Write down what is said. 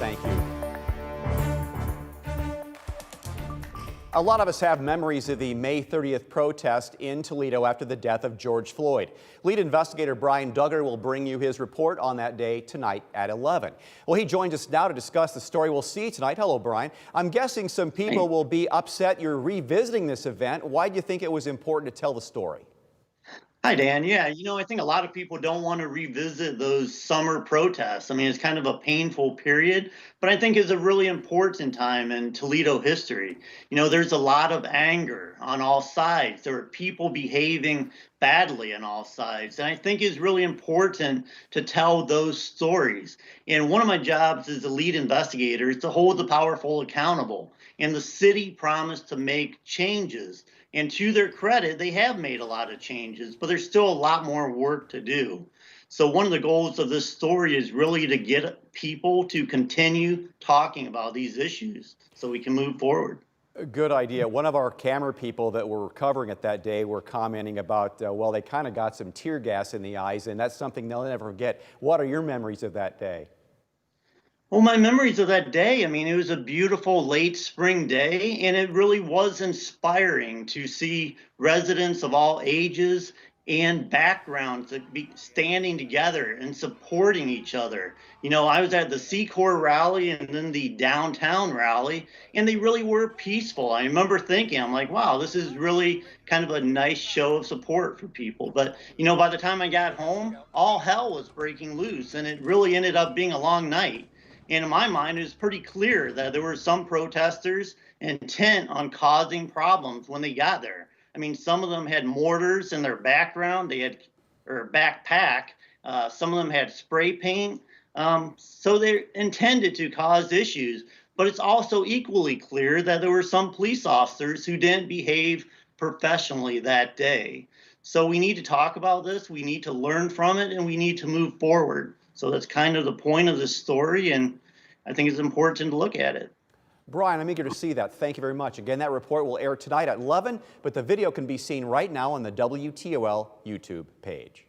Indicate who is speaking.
Speaker 1: Thank you. A lot of us have memories of the May 30th protest in Toledo after the death of George Floyd. Lead investigator Brian Duggar will bring you his report on that day tonight at 11. Well, he joins us now to discuss the story we'll see tonight. Hello, Brian. I'm guessing some people will be upset you're revisiting this event. Why do you think it was important to tell the story?
Speaker 2: Hi, Dan. Yeah, I think a lot of people don't want to revisit those summer protests. I mean, it's kind of a painful period, but I think it's a really important time in Toledo history. There's a lot of anger on all sides. There are people behaving badly on all sides. And I think it's really important to tell those stories. And one of my jobs as a lead investigator is to hold the powerful accountable. And the city promised to make changes. And to their credit, they have made a lot of changes, but there's still a lot more work to do. So one of the goals of this story is really to get people to continue talking about these issues so we can move forward.
Speaker 1: Good idea. One of our camera people that were covering it that day were commenting about, well, they kind of got some tear gas in the eyes, and that's something they'll never forget. What are your memories of that day?
Speaker 2: Well, my memories of that day, I mean, it was a beautiful late spring day, and it really was inspiring to see residents of all ages and backgrounds that be standing together and supporting each other. I was at the C-Corps rally and then the downtown rally, and they really were peaceful. I remember thinking, I'm like, wow, this is really kind of a nice show of support for people. But, by the time I got home, all hell was breaking loose, and it really ended up being a long night. And in my mind, it was pretty clear that there were some protesters intent on causing problems when they got there. I mean, some of them had mortars in their background, or backpack. Some of them had spray paint. So they intended to cause issues. But it's also equally clear that there were some police officers who didn't behave professionally that day. So we need to talk about this. We need to learn from it, and we need to move forward. So that's kind of the point of this story, and I think it's important to look at it.
Speaker 1: Brian, I'm eager to see that. Thank you very much. Again, that report will air tonight at 11, but the video can be seen right now on the WTOL YouTube page.